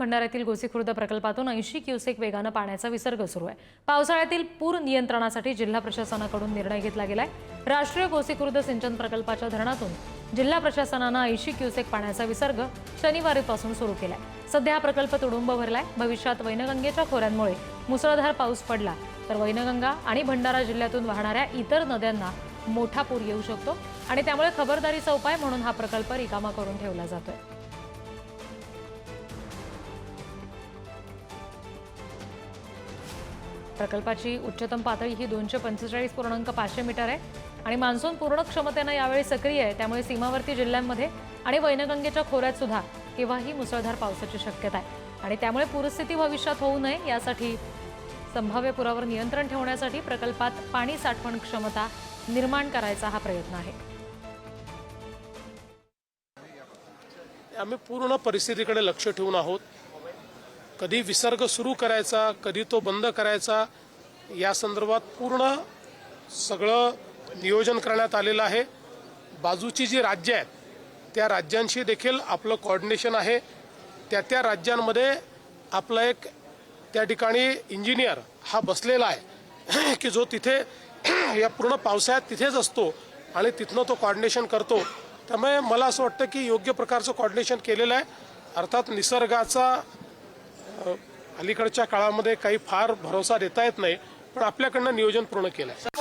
भंडाऱ्यातील गोसीखुर्द प्रकल्पातून 80 क्युसेक वेगानं पाण्याचा विसर्ग सुरू आहे। पावसाळ्यातील पूर नियंत्रणासाठी जिल्हा प्रशासनाकडून निर्णय घेतला गेलाय। राष्ट्रीय गोसीखुर्द सिंचन प्रकल्पाच्या धरणातून जिल्हा प्रशासनानं 80 क्युसेक पाण्याचा विसर्ग शनिवारीपासून सुरू केलाय। सध्या हा प्रकल्प तुडुंब भरलाय। भविष्यात वैनगंगेच्या खोऱ्यांमुळे मुसळधार पाऊस पडला तर वैनगंगा आणि भंडारा जिल्ह्यातून वाहणाऱ्या इतर नद्यांना मोठा पूर येऊ शकतो आणि त्यामुळे खबरदारीचा उपाय म्हणून हा प्रकल्प रिकामा करून ठेवला जातोय। प्रकल्पाची उच्चतम पातळी ही 245.5 मीटर आहे आणि मान्सून पूर्ण क्षमतेनं यावेळी सक्रिय आहे। त्यामुळे सीमावर्ती जिल्ह्यांमध्ये आणि वैनगंगेच्या खोऱ्यात सुद्धा केव्हाही मुसळधार पावसाची शक्यता आहे आणि त्यामुळे पूरस्थिती भविष्यात होऊ नये यासाठी संभाव्य पुरावर नियंत्रण ठेवण्यासाठी प्रकल्पात पाणी साठवण क्षमता निर्माण करायचा हा प्रयत्न आहे। आम्ही पूर्ण परिस्थितीकडे लक्ष ठेवून आहोत। कधी विसर्ग सुरू करायचा, कधी तो बंद करायचा, या संदर्भात पूर्ण सगळं नियोजन करण्यात आलेलं आहे। बाजूची जी राज्य आहेत त्या राज्यांशी देखील आपलं कोऑर्डिनेशन आहे। त्या राज्यांमध्ये आपला एक त्या ठिकाणी इंजिनियर हा बसलेला आहे की जो तिथे या पूर्ण पावसाळ्यात तिथेच असतो आणि तिथनं तो कोऑर्डिनेशन करतो। त्यामुळे मला असं वाटतं की योग्य प्रकारचं कोऑर्डिनेशन केलेलं आहे। अर्थात निसर्गाचा अलीकडच्या काळामध्ये काही फार भरोसा देता येत नाही, पण आपल्याकडनं नियोजन पूर्ण केलं आहे।